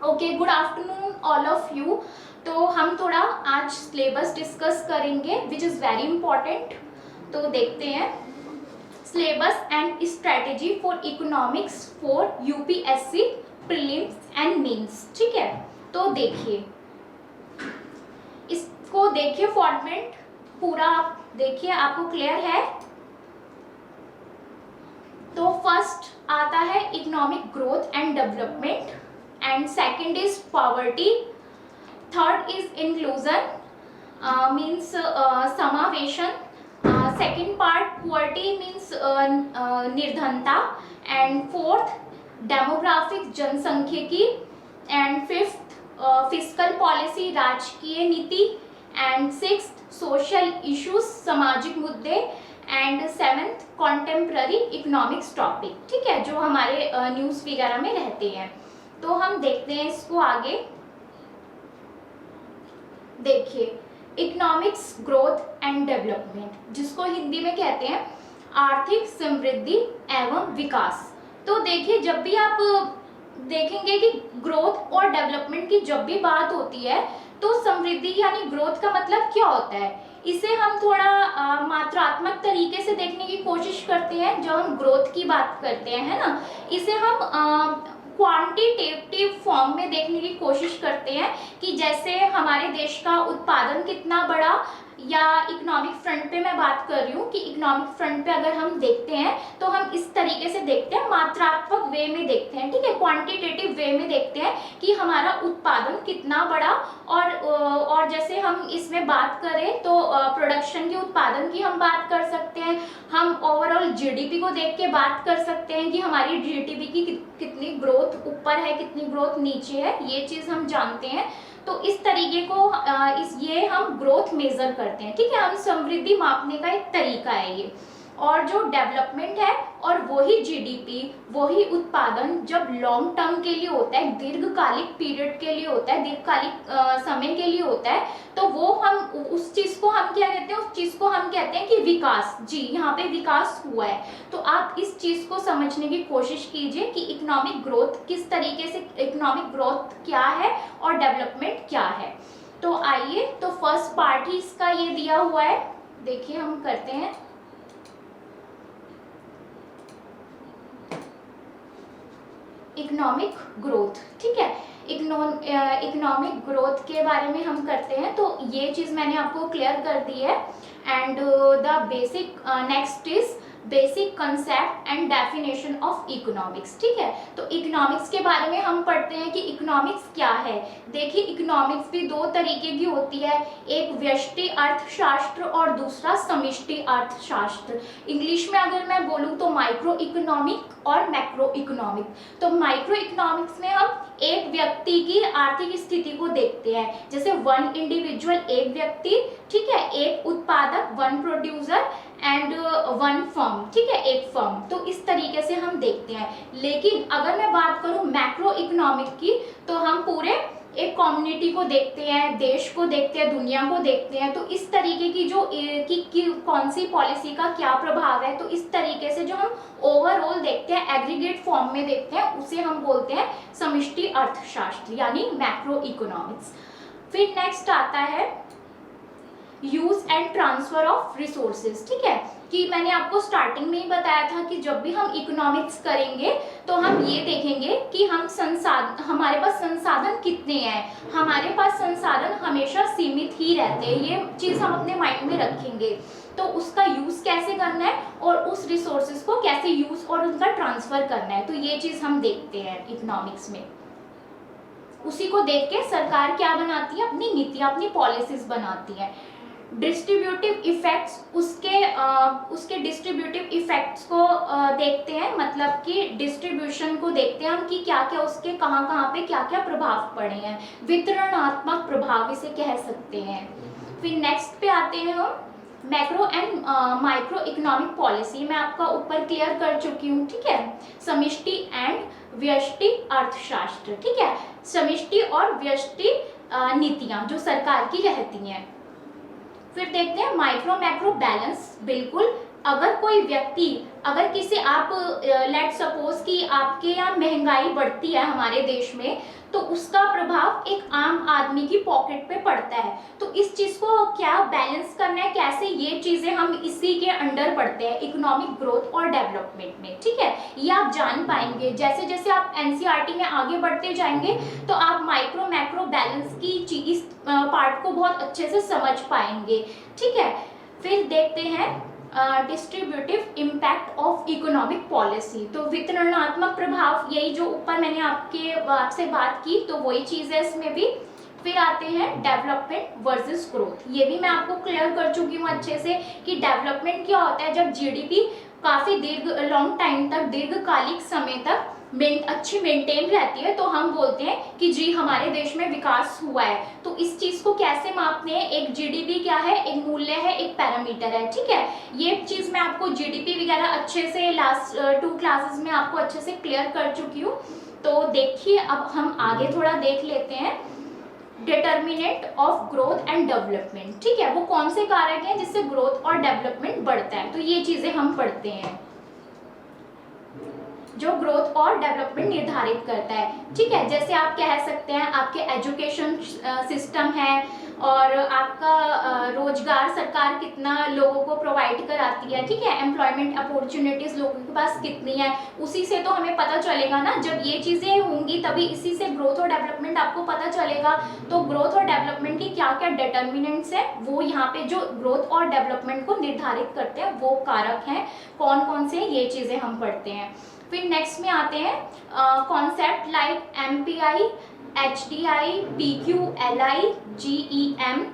Okay, good afternoon all of you. तो हम थोड़ा आज सिलेबस डिस्कस करेंगे विच इज़ वेरी इंपॉर्टेंट। तो देखते हैं syllabus and strategy for economics for UPSC prelims and mains. ठीक है, तो देखिए इसको, देखिए फॉर्मेट पूरा आप देखिए, आपको क्लियर है। तो फर्स्ट आता है economic growth and development, and second is poverty, third is inclusion means समावेशन, सेकंड पार्ट पुअर्टी मीन्स निर्धनता, एंड फोर्थ डेमोग्राफिक जनसंख्यिकी, एंड फिफ्थ फिस्कल पॉलिसी राजकीय नीति, एंड सिक्स्थ सोशल इश्यूज सामाजिक मुद्दे, and seventh contemporary economics topic. ठीक है, जो हमारे न्यूज़ वगैरह में रहते हैं। तो हम देखते हैं इसको आगे। देखिए इकोनॉमिक्स ग्रोथ एंड डेवलपमेंट, जिसको हिंदी में कहते हैं आर्थिक समृद्धि एवं विकास। तो देखिए जब भी आप देखेंगे कि ग्रोथ और डेवलपमेंट की जब भी बात होती है तो समृद्धि यानी ग्रोथ का मतलब क्या होता है, इसे हम थोड़ा मात्रात्मक तरीके से देखने की कोशिश करते हैं। जब हम ग्रोथ की बात करते हैं, है ना, इसे हम क्वांटिटेटिव फॉर्म में देखने की कोशिश करते हैं कि जैसे हमारे देश का उत्पादन कितना बढ़ा, या इकोनॉमिक फ्रंट पे मैं बात कर रही हूँ कि इकोनॉमिक फ्रंट पे अगर हम देखते हैं तो हम इस तरीके से देखते हैं, मात्रात्मक वे में देखते हैं। ठीक है, क्वांटिटेटिव वे में देखते हैं कि हमारा उत्पादन कितना बढ़ा, और जैसे हम इसमें बात करें तो प्रोडक्शन के उत्पादन की हम बात कर सकते हैं। हम ओवरऑल जीडीपी को देख के बात कर सकते हैं कि हमारी जीडीपी की कितनी ग्रोथ ऊपर है, कितनी ग्रोथ नीचे है, ये चीज़ हम जानते हैं। तो इस तरीके को ये हम ग्रोथ मेजर करते हैं। ठीक है, हम समृद्धि मापने का एक तरीका है ये। और जो डेवलपमेंट है और वही जीडीपी, वही उत्पादन जब लॉन्ग टर्म के लिए होता है, दीर्घकालिक पीरियड के लिए होता है, दीर्घकालिक समय के लिए होता है, तो वो हम उस चीज को हम क्या कहते हैं, उस चीज को हम कहते हैं कि विकास। जी, यहाँ पे विकास हुआ है। तो आप इस चीज को समझने की कोशिश कीजिए कि इकोनॉमिक ग्रोथ किस तरीके से, इकोनॉमिक ग्रोथ क्या है और डेवलपमेंट क्या है। तो आइए, तो फर्स्ट पार्ट ही इसका ये दिया हुआ है, देखिए हम करते हैं। इकोनॉमिक ग्रोथ, ठीक है, इकोनॉमिक ग्रोथ के बारे में हम करते हैं। तो ये चीज़ मैंने आपको क्लियर कर दी है। And the basic next is basic concept and definition of economics. ठीक है, तो इकोनॉमिक्स के बारे में हम पढ़ते हैं कि इकोनॉमिक्स क्या है। देखिए इकोनॉमिक्स भी दो तरीके की होती है, एक व्यष्टि अर्थशास्त्र और दूसरा समष्टि अर्थशास्त्र। इंग्लिश में अगर मैं बोलूँ तो माइक्रो इकोनॉमिक और मैक्रो इकोनॉमिक। तो माइक्रो इकोनॉमिक्स में हम एक व्यक्ति की आर्थिक स्थिति को देखते हैं, जैसे वन इंडिविजुअल, एक व्यक्ति, ठीक है, एक उत्पादक, one producer, and one firm, ठीक है, एक फर्म। तो इस तरीके से हम देखते हैं। लेकिन अगर मैं बात करूं मैक्रो इकोनॉमिक की, तो हम पूरे एक कम्युनिटी को देखते हैं, देश को देखते हैं, दुनिया को देखते हैं। तो इस तरीके की जो कि कौन सी पॉलिसी का क्या प्रभाव है, तो इस तरीके से जो हम ओवरऑल देखते हैं, एग्रीगेट फॉर्म में देखते हैं, उसे हम बोलते हैं समष्टि अर्थशास्त्र यानी मैक्रो इकोनॉमिक्स। फिर नेक्स्ट आता है use and transfer of resources. ठीक है, कि मैंने आपको स्टार्टिंग में ही बताया था कि जब भी हम इकोनॉमिक्स करेंगे तो हम ये देखेंगे कि हम हमारे पास संसाधन कितने हैं। हमारे पास संसाधन हमेशा सीमित ही रहते हैं, ये चीज़ हम अपने माइंड में रखेंगे। तो उसका यूज़ कैसे करना है और उस रिसोर्सेज को कैसे यूज़ और उनका ट्रांसफ़र करना है, तो ये चीज़ हम देखते हैं इकोनॉमिक्स में। उसी को देख के सरकार क्या बनाती है, अपनी नीतियाँ, अपनी पॉलिसीज बनाती है। डिस्ट्रीब्यूटिव इफेक्ट्स, उसके डिस्ट्रीब्यूटिव इफेक्ट्स को देखते हैं, मतलब कि डिस्ट्रीब्यूशन को देखते हैं हम कि क्या क्या उसके कहाँ पे क्या क्या प्रभाव पड़े हैं। वितरणात्मक प्रभाव इसे कह सकते हैं। फिर नेक्स्ट पे आते हैं हम macro and micro economic policy. मैं आपका ऊपर क्लियर कर चुकी हूँ, ठीक है, समष्टि एंड व्यष्टि अर्थशास्त्र। ठीक है, समष्टि और व्यष्टि नीतियाँ जो सरकार की रहती हैं। फिर देखते हैं माइक्रो मैक्रो बैलेंस, बिल्कुल अगर कोई व्यक्ति, अगर किसी आप लेट सपोज कि आपके यहाँ महंगाई बढ़ती है हमारे देश में, तो उसका प्रभाव एक आम आदमी की पॉकेट पे पड़ता है। तो इस चीज को क्या बैलेंस करना है, कैसे ये चीजें हम इसी के अंडर पढ़ते हैं इकोनॉमिक ग्रोथ और डेवलपमेंट में, ठीक है। ये आप जान पाएंगे जैसे जैसे आप एनसीईआरटी में आगे बढ़ते जाएंगे, तो आप माइक्रो मैक्रो बैलेंस की इस पार्ट को बहुत अच्छे से समझ पाएंगे, ठीक है। फिर देखते हैं distributive impact of economic policy. तो वितरणात्मक प्रभाव, यही जो ऊपर मैंने आपसे बात की, तो वही चीज़ है इसमें भी। फिर आते हैं डेवलपमेंट वर्सेस ग्रोथ। ये भी मैं आपको क्लियर कर चुकी हूँ अच्छे से कि डेवलपमेंट क्या होता है। जब जीडीपी काफ़ी लॉन्ग टाइम तक, दीर्घकालिक समय तक अच्छी मेंटेन रहती है, तो हम बोलते हैं कि जी हमारे देश में विकास हुआ है। तो इस चीज को कैसे मापते हैं, एक जीडीपी क्या है, एक मूल्य है, एक पैरामीटर है, ठीक है। ये चीज मैं आपको जीडीपी वगैरह अच्छे से लास्ट 2 क्लासेस में आपको अच्छे से क्लियर कर चुकी हूँ। तो देखिए अब हम आगे थोड़ा देख लेते हैं determinant of growth and development, ठीक है। वो कौन से कारक हैं जिससे ग्रोथ और डेवलपमेंट बढ़ता है, तो ये चीजें हम पढ़ते हैं जो ग्रोथ और डेवलपमेंट निर्धारित करता है, ठीक है। जैसे आप कह सकते हैं आपके एजुकेशन सिस्टम है, और आपका रोजगार सरकार कितना लोगों को प्रोवाइड कराती है, ठीक है। एम्प्लॉयमेंट अपॉर्चुनिटीज लोगों के पास कितनी है, उसी से तो हमें पता चलेगा ना। जब ये चीज़ें होंगी तभी इसी से ग्रोथ और डेवलपमेंट आपको पता चलेगा। तो ग्रोथ और डेवलपमेंट की क्या क्या डिटर्मिनेंट्स है, वो यहाँ पे जो ग्रोथ और डेवलपमेंट को निर्धारित करते हैं वो कारक हैं, कौन कौन से, ये चीज़ें हम पढ़ते हैं। फिर नेक्स्ट में आते हैं concept like MPI, HDI, PQLI, GEM,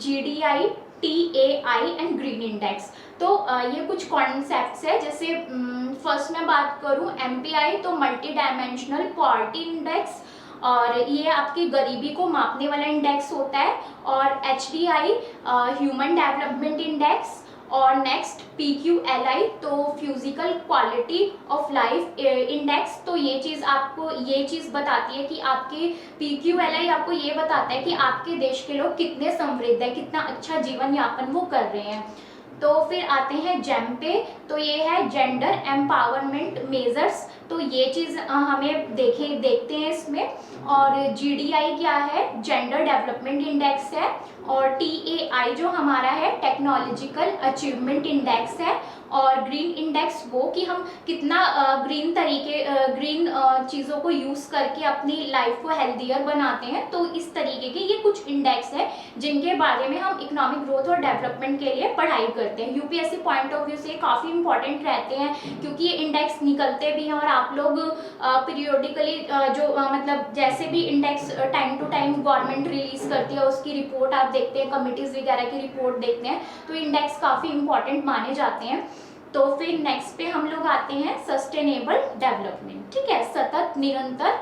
GDI, TAI and green index. तो ये कुछ कॉन्सेप्ट्स है। जैसे फर्स्ट में बात करूं एमपीआई, तो मल्टी डायमेंशनल पॉवर्टी इंडेक्स, और ये आपकी गरीबी को मापने वाला इंडेक्स होता है। और एचडीआई ह्यूमन डेवलपमेंट इंडेक्स, और नेक्स्ट पीक्यूएलआई तो physical quality of life index. तो ये चीज़ बताती है कि आपके पीक्यूएलआई आपको ये बताता है कि आपके देश के लोग कितने समृद्ध है, कितना अच्छा जीवन यापन वो कर रहे हैं। तो फिर आते हैं जेम पे, तो ये है जेंडर एम्पावरमेंट मेजर्स। तो ये चीज़ हमें देखते हैं इसमें। और जीडीआई क्या है, जेंडर डेवलपमेंट इंडेक्स है। और टीएआई जो हमारा है टेक्नोलॉजिकल अचीवमेंट इंडेक्स है। और ग्रीन इंडेक्स वो कि हम कितना ग्रीन चीज़ों को यूज़ करके अपनी लाइफ को हेल्दियर बनाते हैं। तो इस तरीके के ये कुछ इंडेक्स है जिनके बारे में हम इकोनॉमिक ग्रोथ और डेवलपमेंट के लिए पढ़ाई करते हैं। यूपीएससी पॉइंट ऑफ व्यू से काफ़ी इंपॉर्टेंट रहते हैं, क्योंकि ये इंडेक्स निकलते भी हैं। और आप लोग पीरियोडिकली मतलब जैसे भी index time to time government release करती है, उसकी रिपोर्ट आप देखते हैं, कमिटीज़ वगैरह की रिपोर्ट देखते हैं, तो इंडेक्स काफ़ी इंपॉर्टेंट माने जाते हैं। तो फिर नेक्स्ट पे हम लोग आते हैं सस्टेनेबल डेवलपमेंट, ठीक है, सतत निरंतर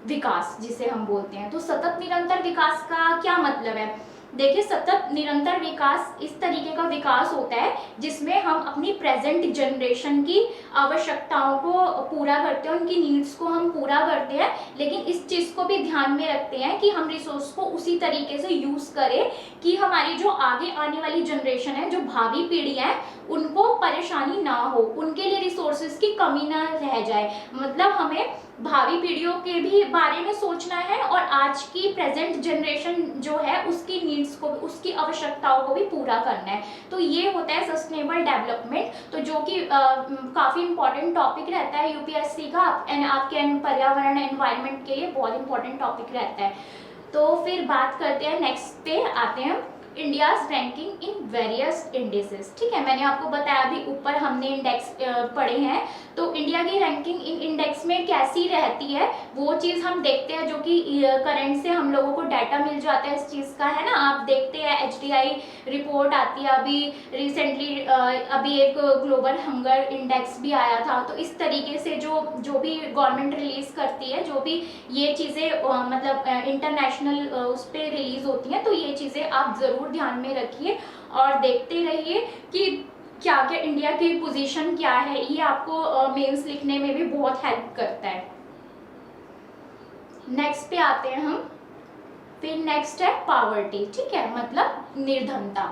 विकास जिसे हम बोलते हैं। तो सतत निरंतर विकास का क्या मतलब है, देखिए सतत निरंतर विकास इस तरीके का विकास होता है जिसमें हम अपनी प्रेजेंट जनरेशन की आवश्यकताओं को पूरा करते हैं, उनकी नीड्स को हम पूरा करते हैं, लेकिन इस चीज़ को भी ध्यान में रखते हैं कि हम रिसोर्स को उसी तरीके से यूज़ करें कि हमारी जो आगे आने वाली जनरेशन है, जो भावी पीढ़ी है, उनको परेशानी ना हो, उनके लिए रिसोर्सेज की कमी ना रह जाए। मतलब हमें भावी पीढ़ियों के भी बारे में सोचना है, और आज की प्रेजेंट जनरेशन जो है उसकी नीड्स को, उसकी आवश्यकताओं को भी पूरा करना है। तो ये होता है सस्टेनेबल डेवलपमेंट, तो जो कि काफ़ी इंपॉर्टेंट टॉपिक रहता है यूपीएससी का, आपके पर्यावरण एनवायरनमेंट के लिए बहुत इंपॉर्टेंट टॉपिक रहता है। तो फिर बात करते हैं, नेक्स्ट पे आते हैं India's ranking in various indexes, ठीक है। मैंने आपको बताया अभी ऊपर हमने इंडेक्स पढ़े हैं, तो इंडिया की रैंकिंग इन इंडेक्स में कैसी रहती है वो चीज़ हम देखते हैं, जो कि करंट से हम लोगों को डाटा मिल जाता है इस चीज़ का, है ना। आप देखते हैं एचडीआई रिपोर्ट आती है, अभी रिसेंटली अभी एक ग्लोबल हंगर इंडेक्स भी आया था। तो इस तरीके से जो भी गवर्नमेंट रिलीज करती है, जो भी ये चीज़ें मतलब इंटरनेशनल उस पर रिलीज होती हैं, तो ये चीज़ें आप ज़रूर ध्यान में रखिए और देखते रहिए कि क्या क्या इंडिया की पोजीशन क्या है। ये आपको मेंस लिखने में भी बहुत हेल्प करता है। नेक्स्ट पे आते हैं हम, फिर नेक्स्ट है पावर्टी, ठीक है, मतलब निर्धनता।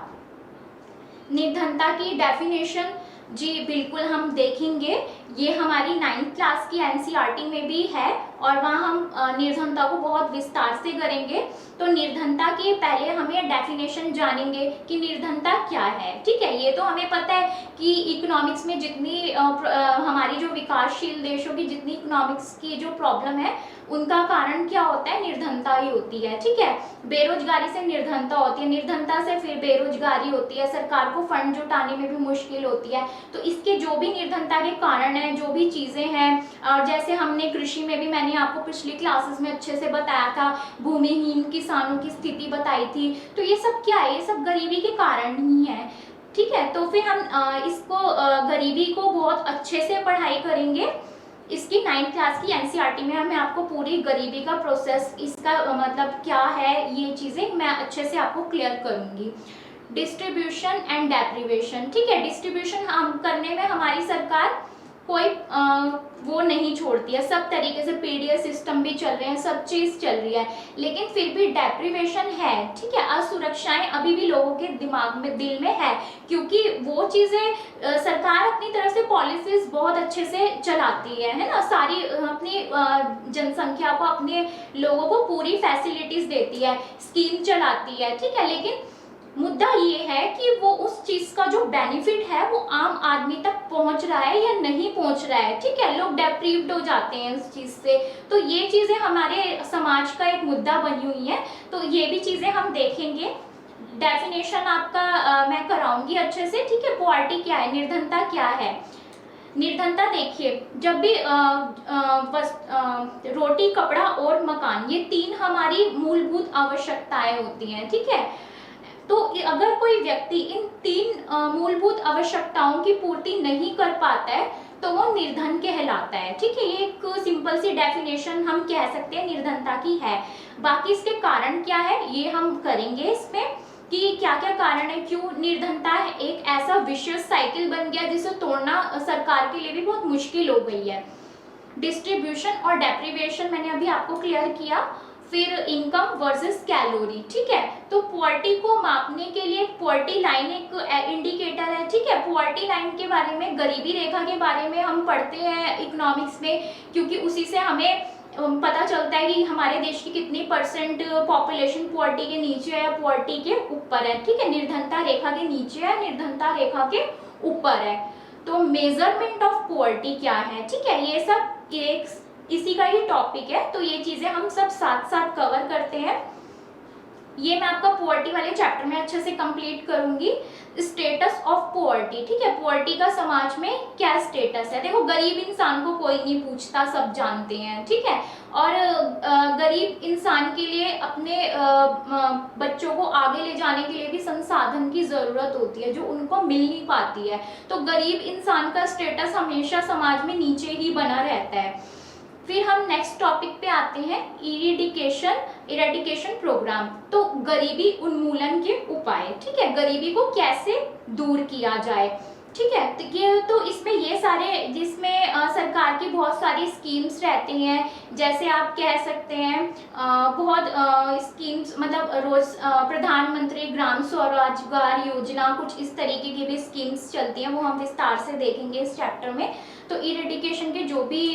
निर्धनता की डेफिनेशन जी बिल्कुल हम देखेंगे, ये हमारी 9th क्लास की एनसीईआरटी में भी है और वहाँ हम निर्धनता को बहुत विस्तार से करेंगे। तो निर्धनता की पहले हमें डेफिनेशन जानेंगे कि निर्धनता क्या है। ठीक है, ये तो हमें पता है कि इकोनॉमिक्स में जितनी हमारी जो विकासशील देशों की जितनी इकोनॉमिक्स की जो प्रॉब्लम है उनका कारण क्या होता है, निर्धनता ही होती है। ठीक है, बेरोजगारी से निर्धनता होती है, निर्धनता से फिर बेरोजगारी होती है, सरकार को फंड जुटाने में भी मुश्किल होती है। तो इसके जो भी निर्धनता के कारण हैं, जो भी चीज़ें हैं, और जैसे हमने कृषि में भी मैंने आपको पिछली क्लासेस में अच्छे से बताया था, भूमिहीन किसानों की स्थिति बताई थी। तो ये सब क्या है, ये सब गरीबी के कारण ही है। ठीक है, तो फिर हम इसको गरीबी को बहुत अच्छे से पढ़ाई करेंगे। इसकी 9th क्लास की एनसीईआरटी में मैं आपको पूरी गरीबी का प्रोसेस, इसका मतलब क्या है, ये चीज़ें मैं अच्छे से आपको क्लियर करूँगी। Distribution and deprivation. ठीक है, डिस्ट्रीब्यूशन हम करने में हमारी सरकार कोई वो नहीं छोड़ती है, सब तरीके से पीडीएस सिस्टम भी चल रहे हैं, सब चीज़ चल रही है, लेकिन फिर भी डेप्रीवेशन है। ठीक है, असुरक्षाएं अभी भी लोगों के दिमाग में, दिल में है, क्योंकि वो चीज़ें सरकार अपनी तरफ से पॉलिसीज बहुत अच्छे से चलाती है ना, सारी अपनी जनसंख्या को, अपने लोगों को पूरी फैसिलिटीज देती है, स्कीम चलाती है। ठीक है, लेकिन मुद्दा ये है कि वो उस चीज का जो बेनिफिट है वो आम आदमी तक पहुंच रहा है या नहीं पहुंच रहा है। ठीक है, लोग डेप्रीव्ड हो जाते हैं उस चीज से। तो ये चीजें हमारे समाज का एक मुद्दा बनी हुई है, तो ये भी चीजें हम देखेंगे। डेफिनेशन आपका मैं कराऊंगी अच्छे से। ठीक है, पॉवर्टी क्या है, निर्धनता क्या है। निर्धनता देखिए, जब भी रोटी, कपड़ा और मकान, ये 3 हमारी मूलभूत आवश्यकताएं होती हैं। ठीक है, तो अगर कोई व्यक्ति इन 3 मूलभूत आवश्यकताओं की पूर्ति नहीं कर पाता है तो वो निर्धन कहलाता है। ठीक है, ये एक सिंपल सी डेफिनेशन हम कह सकते हैं निर्धनता की है। बाकी इसके कारण क्या है ये हम करेंगे इसमें, कि क्या क्या कारण है, क्यों निर्धनता एक ऐसा विशियस साइकिल बन गया जिसे तोड़ना सरकार के लिए भी बहुत मुश्किल हो गई है। डिस्ट्रीब्यूशन और डेप्रीवेशन मैंने अभी आपको क्लियर किया। फिर इनकम वर्सेस कैलोरी। ठीक है, तो पॉवर्टी को मापने के लिए पॉवर्टी लाइन एक इंडिकेटर है। ठीक है, पॉवर्टी लाइन के बारे में, गरीबी रेखा के बारे में हम पढ़ते हैं इकोनॉमिक्स में, क्योंकि उसी से हमें पता चलता है कि हमारे देश की कितनी % पॉपुलेशन पॉवर्टी के नीचे है या पॉवर्टी के ऊपर है। ठीक है, निर्धनता रेखा के नीचे है, निर्धनता रेखा के ऊपर है। तो मेजरमेंट ऑफ पॉवर्टी क्या है। ठीक है, ये सब एक इसी का ही टॉपिक है, तो ये चीजें हम सब साथ साथ कवर करते हैं। ये मैं आपका पॉवर्टी वाले चैप्टर में अच्छे से कंप्लीट करूंगी। Status of poverty. ठीक है, पॉवर्टी का समाज में क्या स्टेटस है। देखो, गरीब इंसान को कोई नहीं पूछता, सब जानते हैं। ठीक है, और गरीब इंसान के लिए अपने बच्चों को आगे ले जाने के लिए भी संसाधन की जरूरत होती है जो उनको मिल नहीं पाती है। तो गरीब इंसान का स्टेटस हमेशा समाज में नीचे ही बना रहता है। फिर हम नेक्स्ट टॉपिक पे आते हैं, इरेडिकेशन प्रोग्राम। तो गरीबी उन्मूलन के उपाय। ठीक है, गरीबी को कैसे दूर किया जाए। ठीक है, तो इसमें ये सारे, जिसमें सरकार की बहुत सारी स्कीम्स रहती हैं, जैसे आप कह सकते हैं बहुत स्कीम्स, मतलब रोज प्रधानमंत्री ग्राम स्वरोजगार योजना, कुछ इस तरीके की भी स्कीम्स चलती हैं, वो हम विस्तार से देखेंगे इस चैप्टर में। तो इरेडिकेशन के जो भी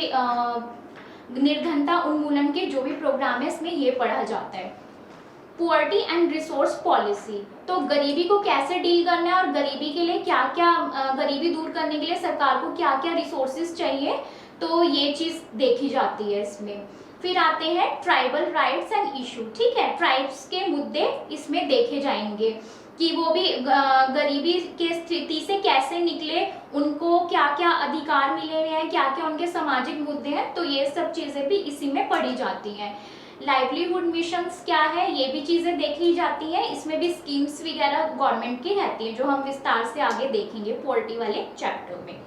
निर्धनता उन्मूलन के जो भी प्रोग्राम है इसमें ये पढ़ा जाता है। Poverty and resource policy. तो गरीबी को कैसे डील करना है और गरीबी के लिए क्या क्या, गरीबी दूर करने के लिए सरकार को क्या क्या रिसोर्सेज चाहिए, तो ये चीज़ देखी जाती है इसमें। फिर आते हैं ट्राइबल राइट्स एंड इशू। ठीक है, ट्राइब्स के मुद्दे इसमें देखे जाएंगे कि वो भी गरीबी के स्थिति से कैसे निकले, उनको क्या क्या अधिकार मिले हुए हैं, क्या क्या उनके सामाजिक मुद्दे हैं, तो ये सब चीज़ें भी इसी में पढ़ी जाती हैं। लाइवलीहुड मिशंस क्या है, ये भी चीज़ें देखी जाती हैं, इसमें भी स्कीम्स वगैरह गवर्नमेंट की रहती है जो हम विस्तार से आगे देखेंगे पॉवर्टी वाले चैप्टर में।